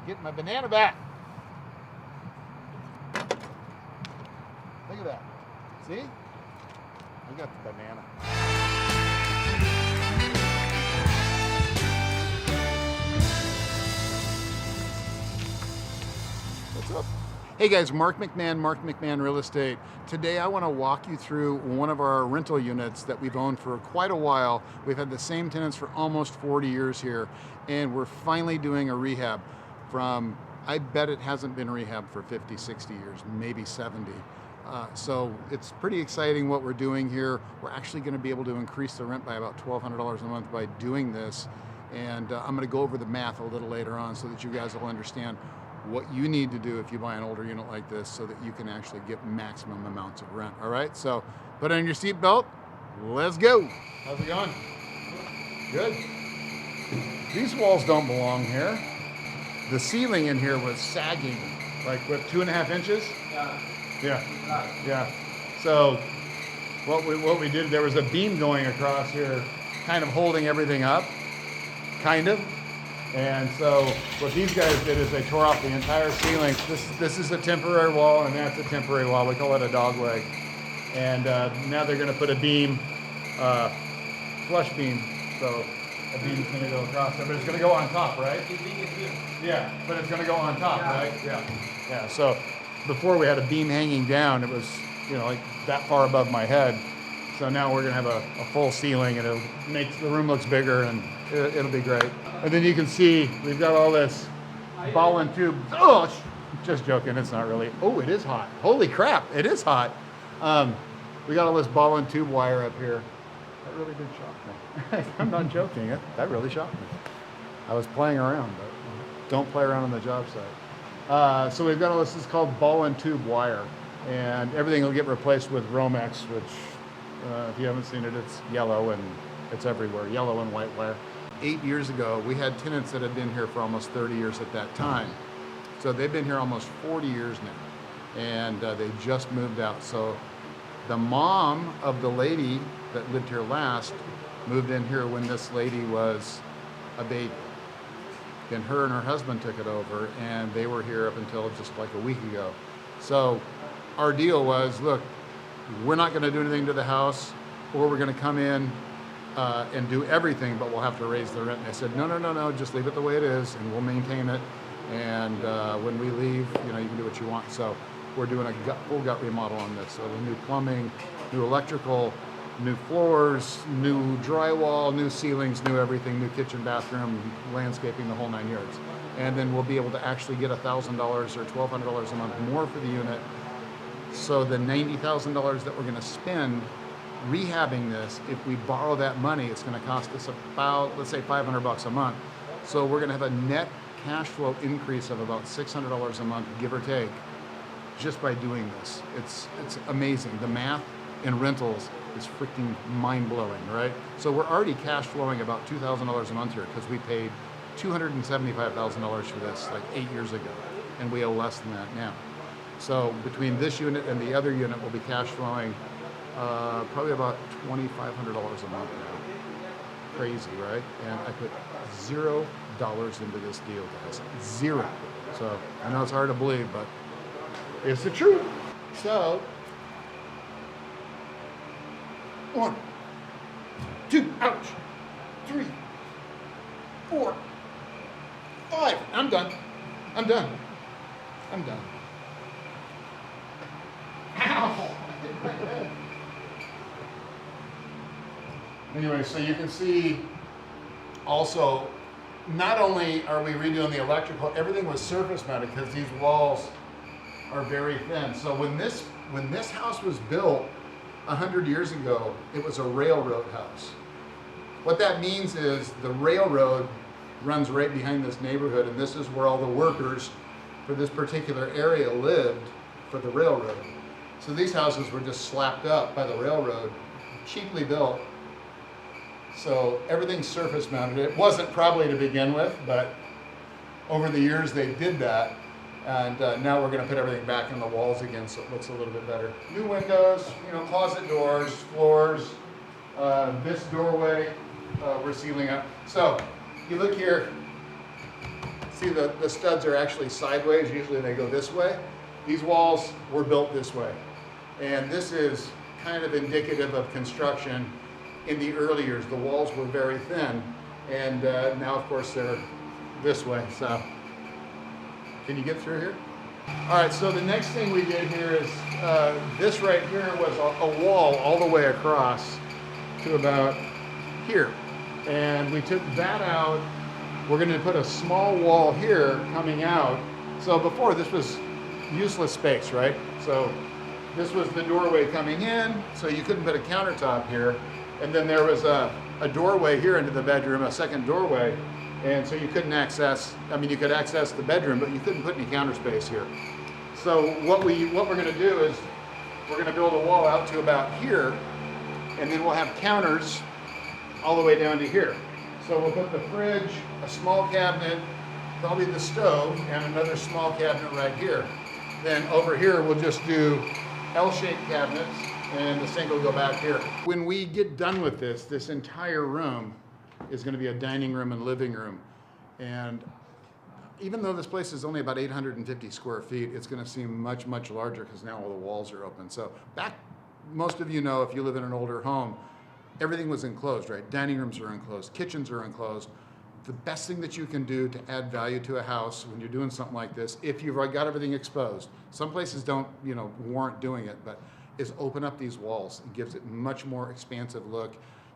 Get my banana back. Look at that. See? I got the banana. What's up? Hey guys, Mark McMahon Real Estate. Today I want to walk you through one of our rental units that we've owned for quite a while. We've had the same tenants for almost 40 years here, and we're finally doing a rehab from, I bet it hasn't been rehabbed for 50, 60 years, maybe 70. So it's pretty exciting what we're doing here. We're actually going to be able to increase the rent by about $1,200 a month by doing this. And I'm going to go over the math a little later on so that you guys will understand what you need to do if you buy an older unit like this so that you can actually get maximum amounts of rent. All right, so put on your seatbelt. Let's go. How's it going? Good. These walls don't belong here. The ceiling in here was sagging, like what, 2.5 inches? Yeah. So what we did, there was a beam going across here, kind of holding everything up, kind of. And so what these guys did is they tore off the entire ceiling. This is a temporary wall, and that's a temporary wall. We call it a dog leg. And now they're going to put a beam, flush beam. So a beam's going to go across there, but it's going to go on top, right? Yeah, but it's going to go on top, right? Yeah. So before we had a beam hanging down, it was, like that far above my head. So now we're going to have a full ceiling, and it'll make the room looks bigger, and it'll be great. And then you can see we've got all this ball and tube. Oh, just joking. It's not really. Oh, it is hot. Holy crap. It is hot. We got all this ball and tube wire up here. That really did shock me. I'm not joking. That really shocked me. I was playing around, but don't play around on the job site. So we've got all this is called ball and tube wire, and everything will get replaced with Romex, which if you haven't seen it, it's yellow and it's everywhere, yellow and white wire. 8 years ago, we had tenants that had been here for almost 30 years at that time. So they've been here almost 40 years now, and they just moved out. So the mom of the lady that lived here last moved in here when this lady was a baby. Then her and her husband took it over, and they were here up until just like a week ago. So our deal was, look, we're not going to do anything to the house, or we're going to come in and do everything, but we'll have to raise the rent. And they said, no, just leave it the way it is, and we'll maintain it. And when we leave, you can do what you want. So we're doing a full gut remodel on this. So the new plumbing, new electrical, new floors, new drywall, new ceilings, new everything, new kitchen, bathroom, landscaping, the whole 9 yards. And then we'll be able to actually get $1,000 or $1,200 a month more for the unit. So the $90,000 that we're going to spend rehabbing this, if we borrow that money, it's going to cost us about, let's say, $500 a month. So we're going to have a net cash flow increase of about $600 a month, give or take, just by doing this. It's amazing. The math in rentals is freaking mind-blowing, right? So we're already cash flowing about $2,000 a month here because we paid $275,000 for this like 8 years ago, and we owe less than that now. So between this unit and the other unit, we'll be cash flowing probably about $2,500 a month now. Crazy, right? And I put $0 into this deal, guys. Zero. So I know it's hard to believe, but it's the truth. So 1, 2, ouch, 3, 4, 5. I'm done. Ow! Anyway, so you can see also, not only are we redoing the electrical, everything was surface mounted because these walls are very thin. So when this house was built 100 years ago, it was a railroad house. What that means is the railroad runs right behind this neighborhood, and this is where all the workers for this particular area lived for the railroad. So these houses were just slapped up by the railroad, cheaply built. So everything's surface mounted. It wasn't probably to begin with, but over the years they did that. And now we're going to put everything back in the walls again so it looks a little bit better. New windows, closet doors, floors, this doorway we're sealing up. So you look here, See, the studs are actually sideways. Usually they go this way. These walls were built this way. And this is kind of indicative of construction in the early years. The walls were very thin. And now, of course, they're this way. So, can you get through here? All right, so the next thing we did here is this right here was a wall all the way across to about here. And we took that out. We're going to put a small wall here coming out. So before, this was useless space, right? So this was the doorway coming in, so you couldn't put a countertop here. And then there was a doorway here into the bedroom, a second doorway. And so you couldn't access, I mean, you could access the bedroom, but you couldn't put any counter space here. So what we're going to do is we're going to build a wall out to about here, and then we'll have counters all the way down to here. So we'll put the fridge, a small cabinet, probably the stove, and another small cabinet right here. Then over here we'll just do L-shaped cabinets, and the sink will go back here. When we get done with this entire room is going to be a dining room and living room. And even though this place is only about 850 square feet, it's going to seem much, much larger because now all the walls are open. So most of you know, if you live in an older home, everything was enclosed, right? Dining rooms are enclosed, kitchens are enclosed. The best thing that you can do to add value to a house when you're doing something like this, if you've got everything exposed, some places don't, warrant doing it, but is open up these walls. It gives it much more expansive look.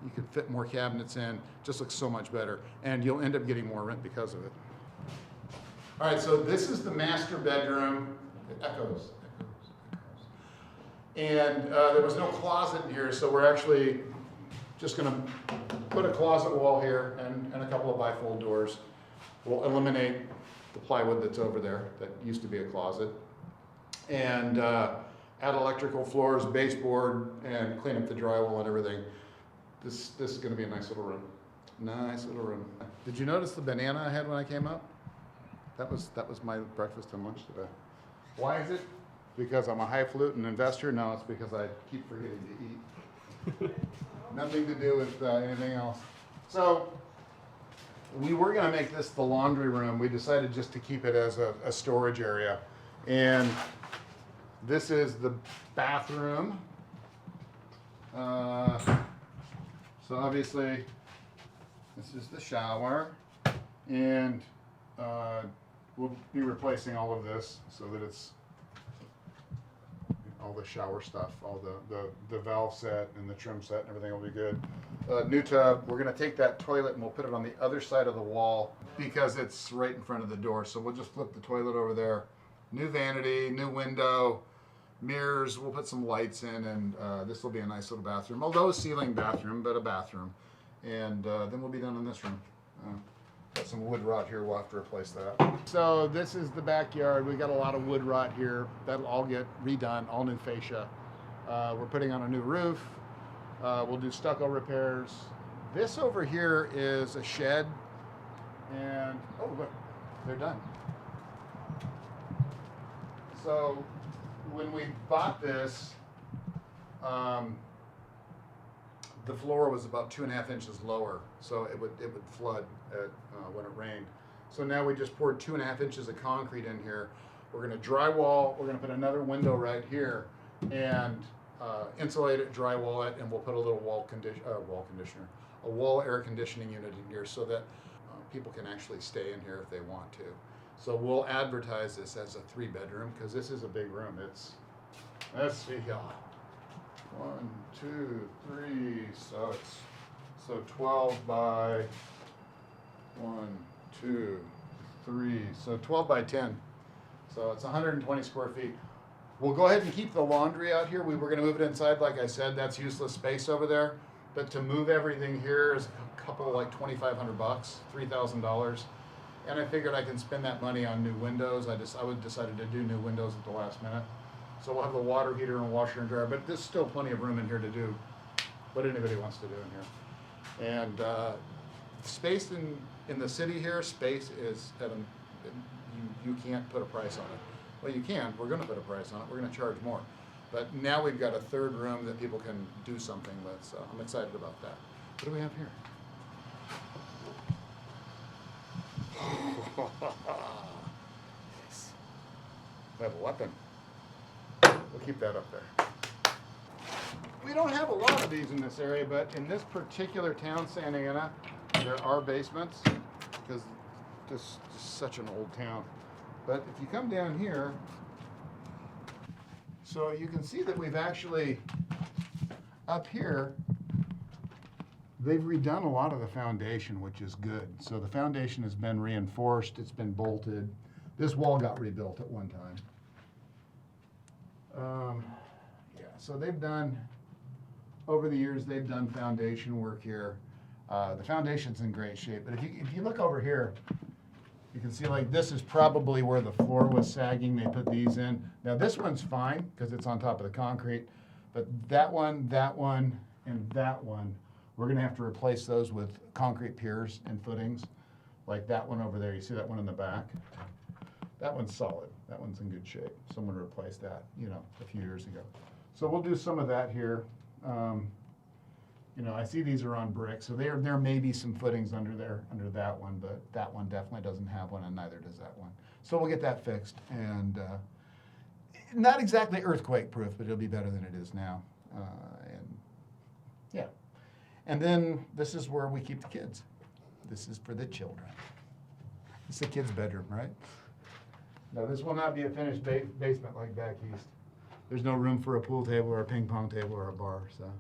You can fit more cabinets in, just looks so much better, and you'll end up getting more rent because of it. All right, so this is the master bedroom. It echoes. And there was no closet in here, so we're actually just going to put a closet wall here and a couple of bifold doors. We'll eliminate the plywood that's over there that used to be a closet. And add electrical floors, baseboard, and clean up the drywall and everything. This is going to be a nice little room. Nice little room. Did you notice the banana I had when I came up? That was my breakfast and lunch today. Why is it? Because I'm a highfalutin investor? No, it's because I keep forgetting to eat. Nothing to do with anything else. So we were going to make this the laundry room. We decided just to keep it as a storage area. And this is the bathroom. So obviously, this is the shower, and we'll be replacing all of this so that it's all the shower stuff, all the valve set and the trim set and everything will be good. New tub. We're going to take that toilet and we'll put it on the other side of the wall because it's right in front of the door. So we'll just flip the toilet over there. New vanity, new window. Mirrors, we'll put some lights in, and this will be a nice little bathroom, although a ceiling bathroom, but a bathroom. And then we'll be done in this room. Got some wood rot here, we'll have to replace that. So this is the backyard. We got a lot of wood rot here. That'll all get redone, all new fascia. We're putting on a new roof. We'll do stucco repairs. This over here is a shed, and oh look, they're done. So when we bought this, the floor was about 2.5 inches lower, so it would flood when it rained. So now we just poured 2.5 inches of concrete in here. We're going to drywall. We're going to put another window right here and insulate it, drywall it, and we'll put a little wall air conditioning unit in here so that people can actually stay in here if they want to. So we'll advertise this as a 3-bedroom because this is a big room. Let's see, yeah. 1, 2, 3. So 12 by 1, 2, 3. So 12 by 10. So it's 120 square feet. We'll go ahead and keep the laundry out here. We were going to move it inside, like I said. That's useless space over there. But to move everything here is a couple like $2,500, $3,000. And I figured I can spend that money on new windows. I decided to do new windows at the last minute. So we'll have the water heater and washer and dryer, but there's still plenty of room in here to do what anybody wants to do in here. And space in the city here, space is at you can't put a price on it. Well, you can. We're going to put a price on it. We're going to charge more. But now we've got a third room that people can do something with, so I'm excited about that. What do we have here? We have a weapon. We'll keep that up there. We don't have a lot of these in this area, but in this particular town, Santa Ana, there are basements because this is such an old town. But if you come down here, so you can see that we've actually, up here, they've redone a lot of the foundation, which is good. So the foundation has been reinforced, it's been bolted. This wall got rebuilt at one time. Yeah, so they've done, over the years, they've done foundation work here. The foundation's in great shape, but if you look over here, you can see like this is probably where the floor was sagging. They put these in. Now this one's fine because it's on top of the concrete, but that one, and that one, we're gonna have to replace those with concrete piers and footings, like that one over there. You see that one in the back? That one's solid. That one's in good shape. Someone replaced that, you know, a few years ago. So we'll do some of that here. You know, I see these are on brick, so there may be some footings under that one, but that one definitely doesn't have one, and neither does that one. So we'll get that fixed, and not exactly earthquake proof, but it'll be better than it is now. And yeah, and then this is where we keep the kids. This is for the children. It's the kids' bedroom, right? Now this will not be a finished basement like back east. There's no room for a pool table or a ping pong table or a bar, so.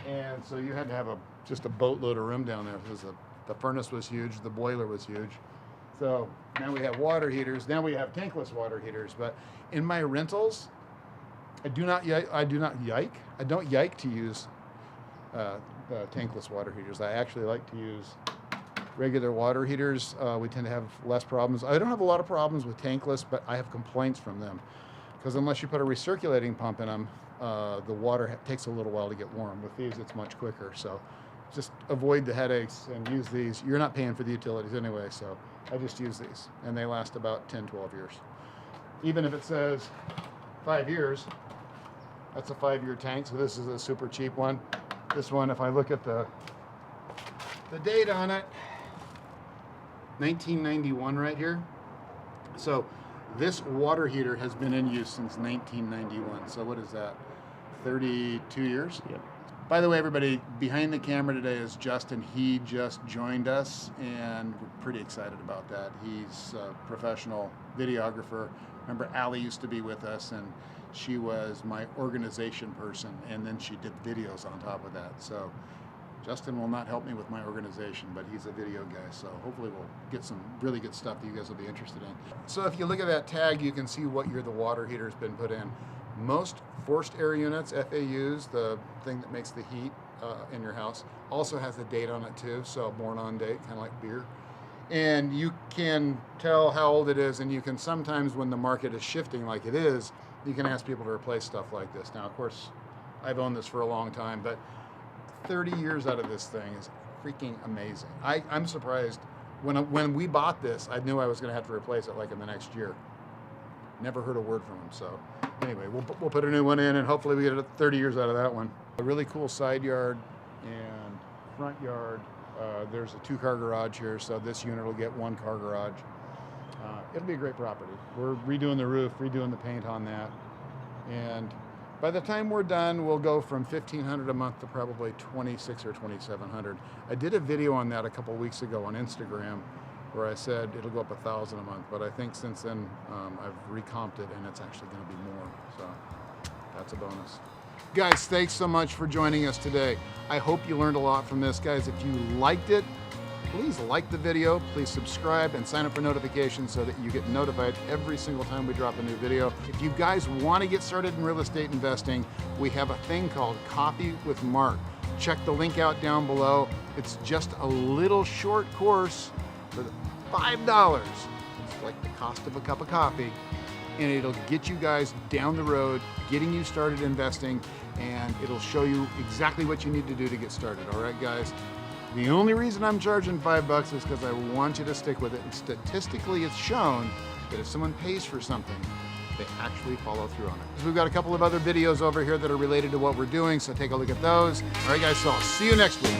And so you had to have just a boatload of room down there because the furnace was huge, the boiler was huge. So now we have water heaters. Now we have tankless water heaters. But in my rentals, I don't yike to use the tankless water heaters. I actually like to use regular water heaters. We tend to have less problems. I don't have a lot of problems with tankless, but I have complaints from them because unless you put a recirculating pump in them, the water takes a little while to get warm. With these, it's much quicker. So just avoid the headaches and use these. You're not paying for the utilities anyway, so I just use these. And they last about 10, 12 years. Even if it says 5 years, that's a 5-year tank, so this is a super cheap one. This one, if I look at the date on it, 1991 right here. So this water heater has been in use since 1991. So what is that? 32 years? Yep. By the way, everybody, behind the camera today is Justin. He just joined us, and we're pretty excited about that. He's a professional videographer. Remember, Allie used to be with us, and she was my organization person, and then she did videos on top of that. So Justin will not help me with my organization, but he's a video guy, so hopefully we'll get some really good stuff that you guys will be interested in. So if you look at that tag, you can see what year the water heater's been put in. Most forced air units, FAUs, the thing that makes the heat in your house, also has a date on it too, so born on date, kind of like beer. And you can tell how old it is, and you can sometimes, when the market is shifting like it is, you can ask people to replace stuff like this. Now, of course, I've owned this for a long time, but 30 years out of this thing is freaking amazing. I'm surprised. When we bought this, I knew I was going to have to replace it like in the next year. Never heard a word from him. So anyway, we'll put a new one in, and hopefully we get 30 years out of that one. A really cool side yard and front yard. There's a 2-car garage here, so this unit will get 1-car garage. It'll be a great property. We're redoing the roof, redoing the paint on that, and by the time we're done, we'll go from $1,500 a month to probably $2,600 or $2,700. I did a video on that a couple weeks ago on Instagram where I said it'll go up $1,000 a month, but I think since then I've recomped it and it's actually going to be more, so that's a bonus. Guys, thanks so much for joining us today. I hope you learned a lot from this. Guys, if you liked it, please like the video, please subscribe and sign up for notifications so that you get notified every single time we drop a new video. If you guys want to get started in real estate investing, we have a thing called Coffee with Mark. Check the link out down below. It's just a little short course for $5. It's like the cost of a cup of coffee, and it'll get you guys down the road, getting you started investing, and it'll show you exactly what you need to do to get started. All right, guys? The only reason I'm charging $5 is because I want you to stick with it. And statistically, it's shown that if someone pays for something, they actually follow through on it. So we've got a couple of other videos over here that are related to what we're doing, so take a look at those. All right, guys, so I'll see you next week.